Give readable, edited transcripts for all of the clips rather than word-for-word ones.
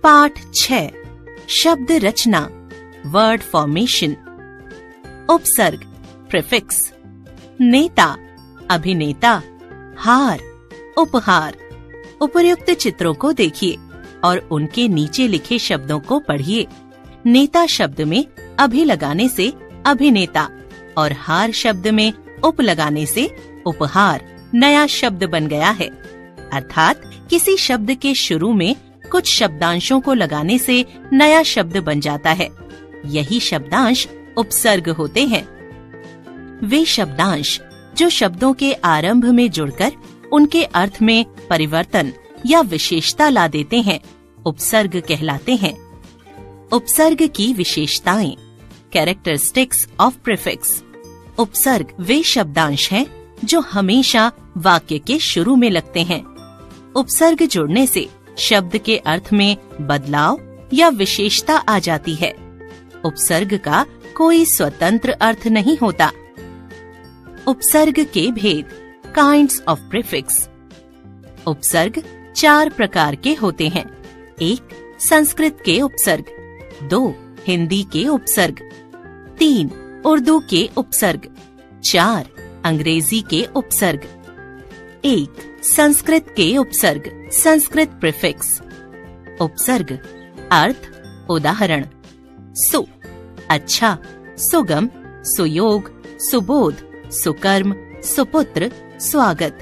पाठ 6 शब्द रचना word formation. उपसर्ग प्रीफिक्स। नेता अभिनेता, हार उपहार। उपर्युक्त चित्रों को देखिए और उनके नीचे लिखे शब्दों को पढ़िए। नेता शब्द में अभि लगाने से अभिनेता और हार शब्द में उप लगाने से उपहार नया शब्द बन गया है। अर्थात किसी शब्द के शुरू में कुछ शब्दांशों को लगाने से नया शब्द बन जाता है। यही शब्दांश उपसर्ग होते हैं। वे शब्दांश जो शब्दों के आरंभ में जुड़कर उनके अर्थ में परिवर्तन या विशेषता ला देते हैं, उपसर्ग कहलाते हैं। उपसर्ग की विशेषताएं, कैरेक्टरिस्टिक्स ऑफ प्रीफिक्स। उपसर्ग वे शब्दांश हैं जो हमेशा वाक्य के शुरू में लगते हैं। उपसर्ग जुड़ने से शब्द के अर्थ में बदलाव या विशेषता आ जाती है। उपसर्ग का कोई स्वतंत्र अर्थ नहीं होता। उपसर्ग के भेद, काइंड्स ऑफ प्रीफिक्स। उपसर्ग 4 प्रकार के होते हैं। 1 संस्कृत के उपसर्ग, 2 हिंदी के उपसर्ग, 3 उर्दू के उपसर्ग, 4 अंग्रेजी के उपसर्ग। 1 संस्कृत के उपसर्ग, संस्कृत प्रीफिक्स। उपसर्ग अर्थ, उदाहरण सु अच्छा, सुगम, सुयोग, सुबोध, सुकर्म, सुपुत्र, स्वागत।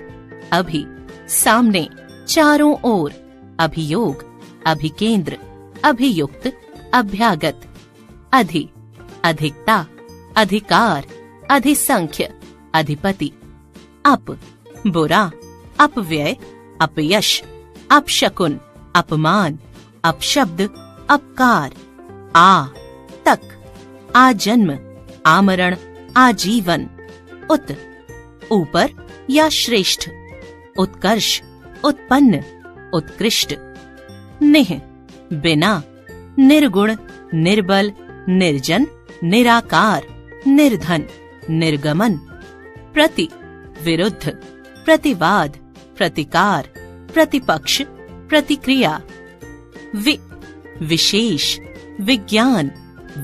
अभि सामने, चारों ओर, अभियोग, अभिकेंद्र, अभियुक्त, अभ्यागत। अधि अधिकता, अधिकार, अधिसंख्य, अधिपति। अप बुरा, अपव्यय, अपयश, अपशकुन, अपमान, अपशब्द, अपकार। आ तक, आजन्म, आमरण, आजीवन। उत ऊपर या श्रेष्ठ, उत्कर्ष, उत्पन्न, उत्कृष्ट। निह बिना, निर्गुण, निर्बल, निर्जन, निराकार, निर्धन, निर्गमन। प्रति विरुद्ध, प्रतिवाद, प्रतिकार, प्रतिपक्ष, प्रतिक्रिया। विशेष, विज्ञान,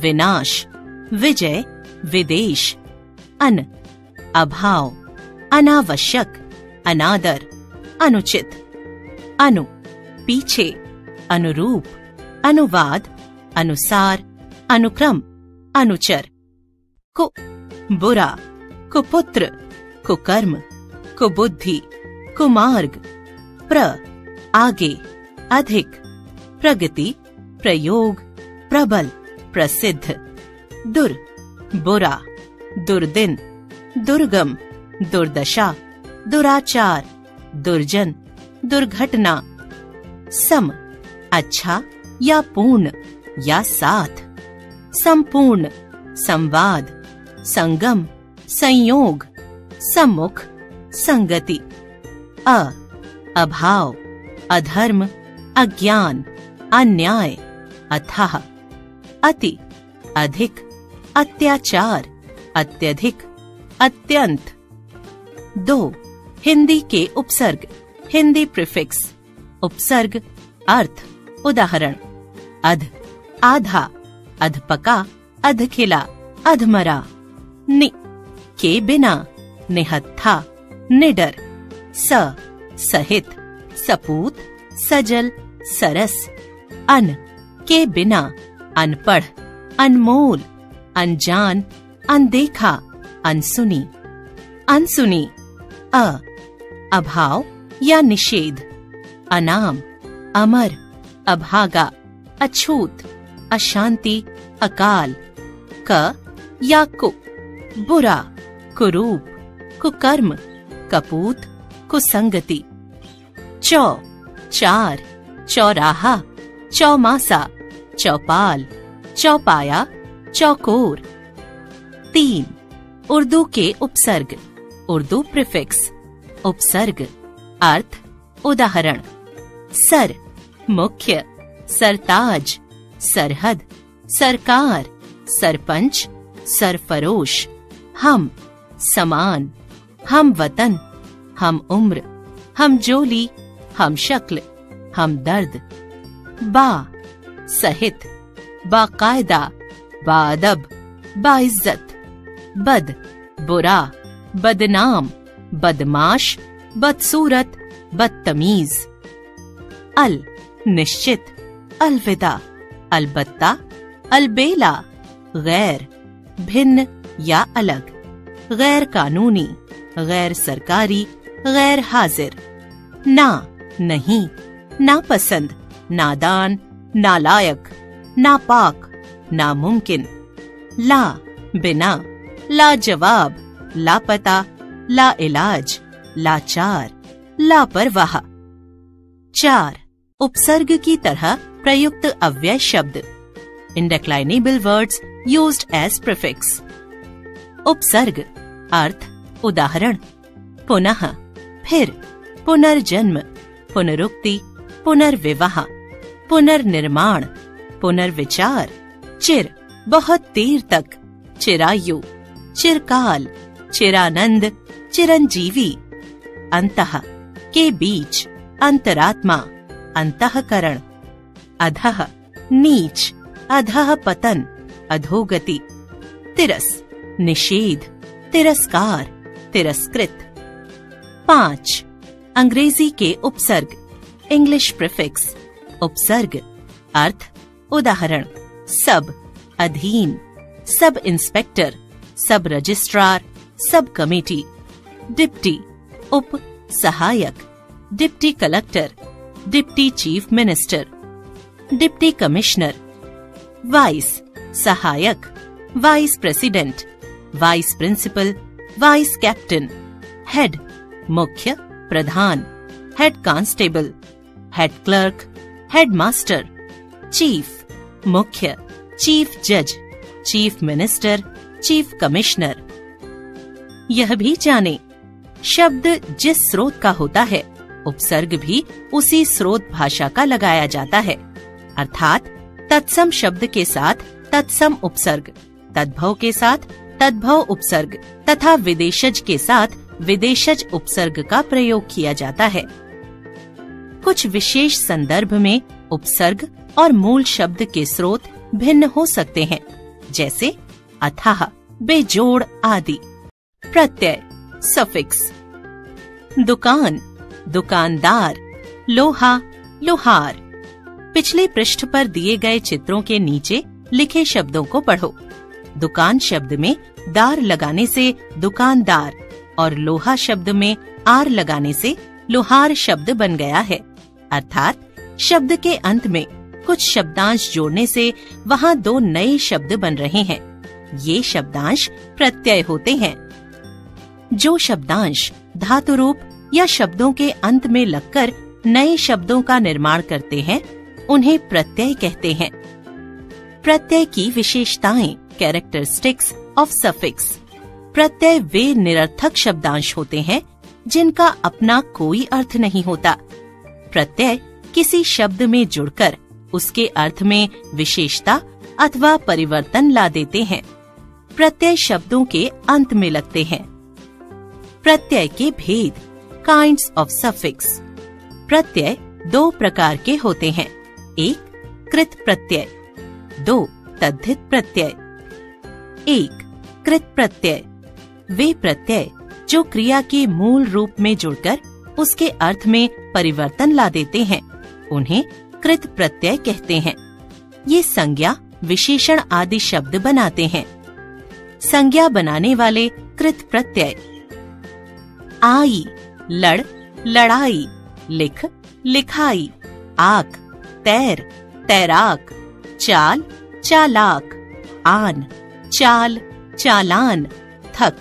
विनाश, विजय, विदेश। अन अभाव, अनावश्यक, अनादर, अनुचित। अनु पीछे, अनुरूप, अनुवाद, अनुसार, अनुक्रम, अनुचर। कु बुरा, कुपुत्र, कुकर्म, कुबुद्धि, कुमार्ग। प्र आगे, अधिक, प्रगति, प्रयोग, प्रबल, प्रसिद्ध। दुर बुरा, दुर्दिन, दुर्गम, दुर्दशा, दुराचार, दुर्जन, दुर्घटना। सम अच्छा या पूर्ण या साथ। संपूर्ण, संवाद, संगम, संयोग, सम्मुख, संगति। अभाव, अधर्म, अज्ञान, अन्याय, अथाह। अति अधिक, अत्याचार, अत्यधिक, अत्यंत। 2 हिंदी के उपसर्ग, हिंदी प्रीफिक्स। उपसर्ग अर्थ, उदाहरण अध आधा, अधपका, अधखिला, अधमरा। नि के बिना, निहत्था, निडर। स सहित, सपूत, सजल, सरस। अन के बिना, अनपढ़, अनमोल, अनजान, अनदेखा, अनसुनी। अनसुनी अभाव या निषेध। अनाम, अमर, अभागा, अछूत, अशांति, अकाल। क या कु बुरा, कुरूप, कुकर्म, कपूत, कुसंगति। चौ चार, चौराहा, चौमासा, चौपाल, चौपाया, चौकोर। 3 उर्दू के उपसर्ग, उर्दू प्रीफिक्स। उपसर्ग अर्थ, उदाहरण सर मुख्य, सरताज, सरहद, सरकार, सरपंच, सरफरोश। हम समान, हम वतन, हम उम्र, हम जोली, हम शक्ल, हम दर्द। सहित, बाकायदा, बाअदब, बाइज्जत, बद, बुरा, बदनाम, बदमाश, बदसूरत, बदतमीज। अल, निश्चित, अलविदा, अलबत्ता, अलबेला, गैर, भिन्न या अलग, गैर कानूनी, गैर सरकारी, गैर हाजिर। ना, नहीं, नापसंद, नादान, नालायक, नापाक, नामुमकिन। ला, बिना, लाजवाब, लापता, लाइलाज, लाचार, लापरवाह। 4. उपसर्ग की तरह प्रयुक्त अव्यय शब्द, indeclinable words used as prefix। उपसर्ग अर्थ, उदाहरण, पुनः, फिर, पुनर्जन्म, पुनरुक्ति, पुनर्विवाह, पुनर्निर्माण, पुनर्विचार, चिर, बहुत देर तक, चिरायु, चिरकाल, चिरानंद, चिरंजीवी। अंतः, के बीच, अंतरात्मा, अंतःकरण। अधः, नीच, अधः पतन, अधोगति। तिरस, निषेध, तिरस्कार, तिरस्कृत। 5. अंग्रेजी के उपसर्ग, इंग्लिश प्रीफिक्स। उपसर्ग अर्थ, उदाहरण, सब, अधीन, सब इंस्पेक्टर, सब रजिस्ट्रार, सब कमेटी। डिप्टी, उप, सहायक, deputy collector, deputy chief minister, deputy commissioner. Vice, सहायक, vice president, vice principal, vice captain. Head, मुख्य, प्रधान, head constable, head clerk, head master. Chief, मुख्य, चीफ जज, चीफ मिनिस्टर, चीफ कमिश्नर। यह भी जाने, शब्द जिस स्रोत का होता है, उपसर्ग भी उसी स्रोत भाषा का लगाया जाता है। अर्थात तत्सम शब्द के साथ तत्सम उपसर्ग, तद्भव के साथ तद्भव उपसर्ग तथा विदेशज के साथ विदेशज उपसर्ग का प्रयोग किया जाता है। कुछ विशेष संदर्भ में उपसर्ग और मूल शब्द के स्रोत भिन्न हो सकते हैं, जैसे अथाह, बेजोड़ आदि। प्रत्यय, सफिक्स। दुकान, दुकानदार, लोहा, लोहार। पिछले पृष्ठ पर दिए गए चित्रों के नीचे लिखे शब्दों को पढ़ो। दुकान शब्द में दार लगाने से दुकानदार और लोहा शब्द में आर लगाने से लोहार शब्द बन गया है। अर्थात शब्द के अंत में कुछ शब्दांश जोड़ने से वहाँ दो नए शब्द बन रहे हैं। ये शब्दांश प्रत्यय होते हैं। जो शब्दांश धातु रूप या शब्दों के अंत में लगकर नए शब्दों का निर्माण करते हैं, उन्हें प्रत्यय कहते हैं। प्रत्यय की विशेषताएं, कैरेक्टरिस्टिक्स ऑफ सफिक्स। प्रत्यय वे निरर्थक शब्दांश होते हैं जिनका अपना कोई अर्थ नहीं होता। प्रत्यय किसी शब्द में जुड़कर उसके अर्थ में विशेषता अथवा परिवर्तन ला देते हैं। प्रत्यय शब्दों के अंत में लगते हैं। प्रत्यय के भेद, काइंड्स ऑफ सफिक्स। प्रत्यय दो प्रकार के होते हैं। एक, कृत प्रत्यय। 2, तद्धित प्रत्यय। 1, कृत प्रत्यय। वे प्रत्यय जो क्रिया के मूल रूप में जुड़कर उसके अर्थ में परिवर्तन ला देते हैं, उन्हें कृत प्रत्यय कहते हैं। ये संज्ञा, विशेषण आदि शब्द बनाते हैं। संज्ञा बनाने वाले कृत प्रत्यय। आई, लड़, लड़ाई। लिख, लिखाई। आक, तैर, तैराक। चाल, चालाक। आन, चाल, चालान। थक,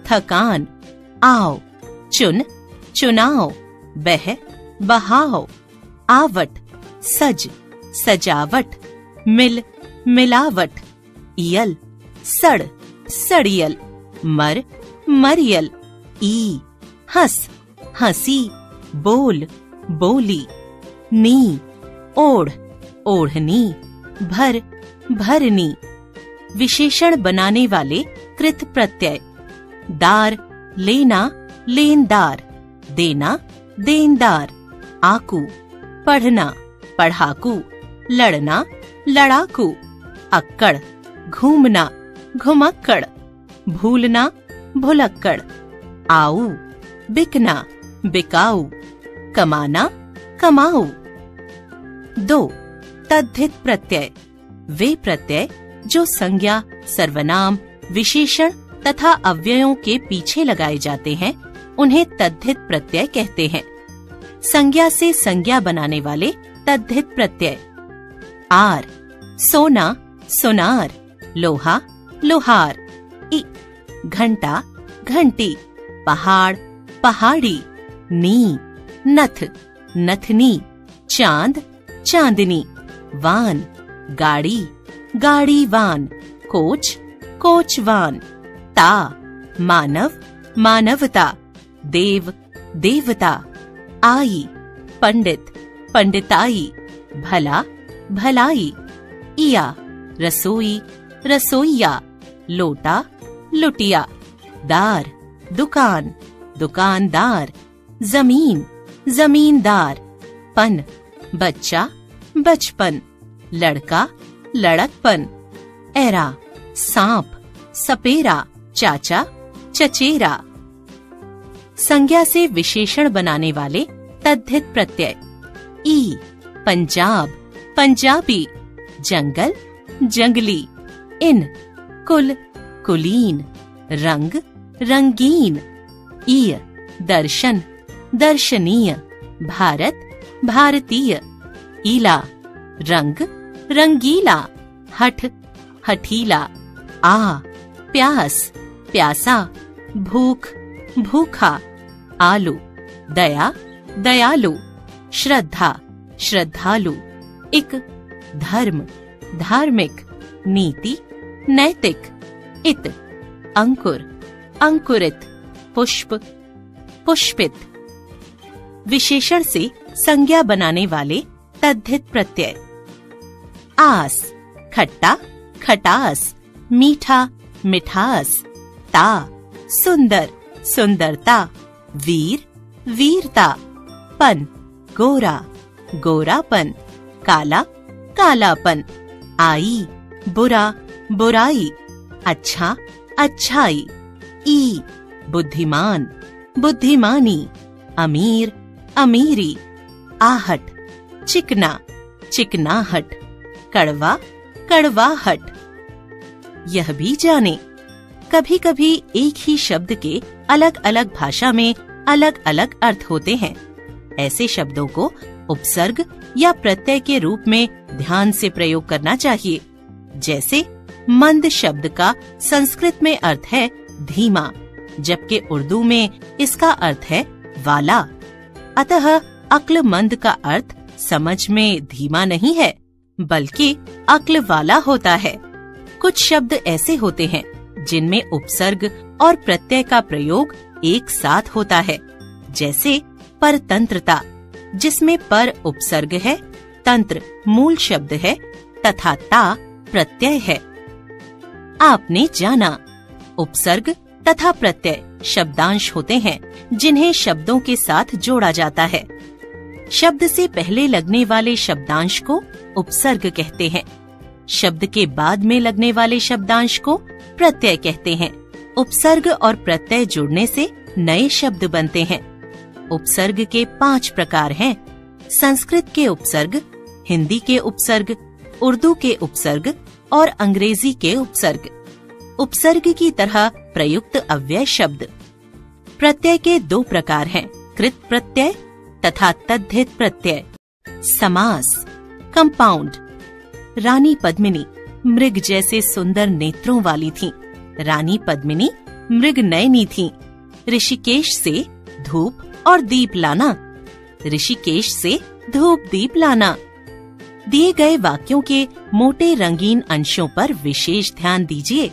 थकान। आओ, चुन, चुनाव। बह, बहाव। आवट, सज, सजावट। मिल, मिलावट। इयल, सड़, सड़ियल। मर, मरियल। ई, हंस, हंसी। बोल, बोली। नी, ओढ़, ओढ़नी। भर, भरनी। विशेषण बनाने वाले कृत प्रत्यय। दार, लेना, लेनदार। देना, देनदार। आकू, पढ़ना, पढ़ाकू। लड़ना, लड़ाकू, अक्कड़, घूमना, घुमक्कड़, भूलना, भुलक्कड़, आऊ, बिकना, बिकाऊ, कमाना, कमाऊ। 2. तद्धित प्रत्यय। वे प्रत्यय जो संज्ञा, सर्वनाम, विशेषण तथा अव्ययों के पीछे लगाए जाते हैं उन्हें तद्धित प्रत्यय कहते हैं। संज्ञा से संज्ञा बनाने वाले तद्धित प्रत्यय। आर, सोना, सुनार, लोहा, लोहार। इ, घंटा, घंटी, पहाड़, पहाड़ी। नी, नथ, नथनी, चांद, चांदनी। वान, गाड़ी, गाड़ी वान। कोच, कोचवान। ता, मानव, मानवता। देव, देवता। आई, पंडित, पंडिताई। भला, भलाई। इया, रसोई, रसोइया। लोटा, लुटिया। दार, दुकान, दुकानदार। जमीन, जमींदार। पन, बच्चा, बचपन। लड़का, लड़कपन। एरा, सांप, सपेरा। चाचा, चचेरा। संज्ञा से विशेषण बनाने वाले तद्धित प्रत्यय। ई, पंजाब, पंजाबी। जंगल, जंगली। इन, कुल, कुलीन। रंग, रंगीन। ईय, दर्शन, दर्शनीय। भारत, भारतीय। ईला, रंग, रंगीला। हठ, हठीला। आ, प्यास, प्यासा। भूख, भूखा। आलू, दया, दयालु। श्रद्धा, श्रद्धालु। इक, धर्म, धार्मिक। नीति, नैतिक। इत, अंकुर, अंकुरित। पुष्प, पुष्पित। विशेषण से संज्ञा बनाने वाले तद्धित प्रत्यय। आस, खट्टा, खटास। मीठा, मिठास। ता, सुंदर, सुंदरता। वीर, वीरता। पन, गोरा, गोरापन। काला, कालापन। आई, बुरा, बुराई। अच्छा, अच्छाई। ई, बुद्धिमान, बुद्धिमानी। अमीर, अमीरी। आहट, चिकना, चिकनाहट। कड़वा, कड़वाहट। यह भी जाने, कभी कभी एक ही शब्द के अलग अलग भाषा में अलग अलग अर्थ होते हैं। ऐसे शब्दों को उपसर्ग या प्रत्यय के रूप में ध्यान से प्रयोग करना चाहिए। जैसे मंद शब्द का संस्कृत में अर्थ है धीमा, जबकि उर्दू में इसका अर्थ है वाला। अतः अक्लमंद का अर्थ समझ में धीमा नहीं है, बल्कि अक्ल वाला होता है। कुछ शब्द ऐसे होते हैं जिनमें उपसर्ग और प्रत्यय का प्रयोग एक साथ होता है। जैसे परतंत्रता, जिसमें पर उपसर्ग है, तंत्र मूल शब्द है तथा ता प्रत्यय है। आपने जाना, उपसर्ग तथा प्रत्यय शब्दांश होते हैं जिन्हें शब्दों के साथ जोड़ा जाता है। शब्द से पहले लगने वाले शब्दांश को उपसर्ग कहते हैं। शब्द के बाद में लगने वाले शब्दांश को प्रत्यय कहते हैं। उपसर्ग और प्रत्यय जुड़ने से नए शब्द बनते हैं। उपसर्ग के 5 प्रकार हैं। संस्कृत के उपसर्ग, हिंदी के उपसर्ग, उर्दू के उपसर्ग और अंग्रेजी के उपसर्ग। उपसर्ग की तरह प्रयुक्त अव्यय शब्द। प्रत्यय के 2 प्रकार हैं, कृत प्रत्यय तथा तद्धित प्रत्यय। समास, कंपाउंड। रानी पद्मिनी मृग जैसे सुंदर नेत्रों वाली थीं। रानी पद्मिनी मृग नयनी थीं। ऋषिकेश से धूप और दीप लाना। ऋषिकेश से धूप दीप लाना। दिए गए वाक्यों के मोटे रंगीन अंशों पर विशेष ध्यान दीजिए।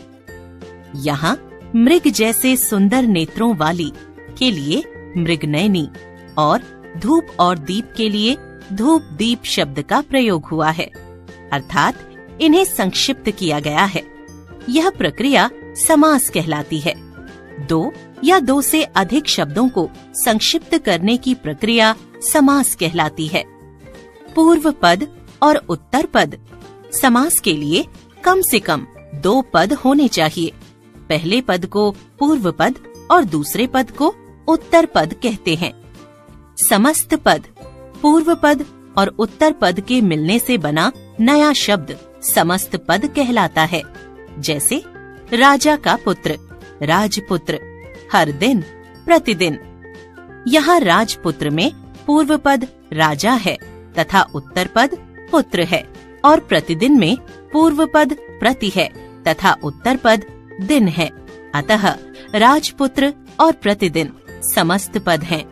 यहाँ मृग जैसे सुंदर नेत्रों वाली के लिए मृगनयनी और धूप और दीप के लिए धूप दीप शब्द का प्रयोग हुआ है, अर्थात इन्हें संक्षिप्त किया गया है। यह प्रक्रिया समास कहलाती है। 2 या 2 से अधिक शब्दों को संक्षिप्त करने की प्रक्रिया समास कहलाती है। पूर्व पद और उत्तर पद समास के लिए कम से कम 2 पद होने चाहिए। पहले पद को पूर्व पद और दूसरे पद को उत्तर पद कहते हैं। समस्त पद पूर्व पद और उत्तर पद के मिलने से बना नया शब्द समस्त पद कहलाता है। जैसे राजा का पुत्र, राजपुत्र, हर दिन, प्रतिदिन। यहाँ राजपुत्र में पूर्व पद राजा है तथा उत्तर पद पुत्र है, और प्रतिदिन में पूर्व पद प्रति है तथा उत्तर पद दिन है। अतः राजपुत्र और प्रतिदिन समस्त पद हैं।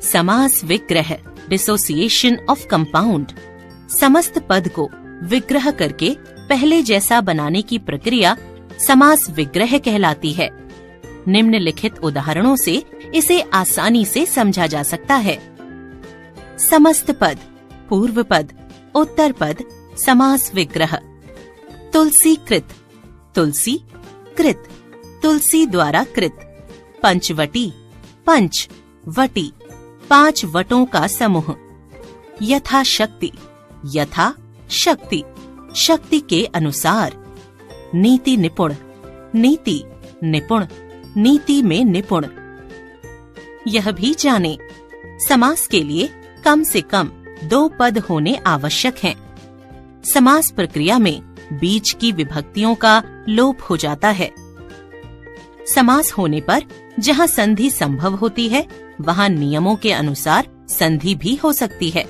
समास विग्रह, डिसोसिएशन ऑफ कंपाउंड। समस्त पद को विग्रह करके पहले जैसा बनाने की प्रक्रिया समास विग्रह कहलाती है। निम्नलिखित उदाहरणों से इसे आसानी से समझा जा सकता है। समस्त पद, पूर्व पद, उत्तर पद, समास विग्रह। तुलसी कृत, तुलसी कृत, तुलसी द्वारा कृत। पंचवटी, पंच वटी, 5 वटों का समूह। यथाशक्ति, यथा शक्ति, शक्ति के अनुसार। नीति निपुण, नीति निपुण, नीति में निपुण। यह भी जाने, समास के लिए कम से कम 2 पद होने आवश्यक हैं। समास प्रक्रिया में बीच की विभक्तियों का लोप हो जाता है। समास होने पर जहाँ संधि संभव होती है, वहाँ नियमों के अनुसार संधि भी हो सकती है।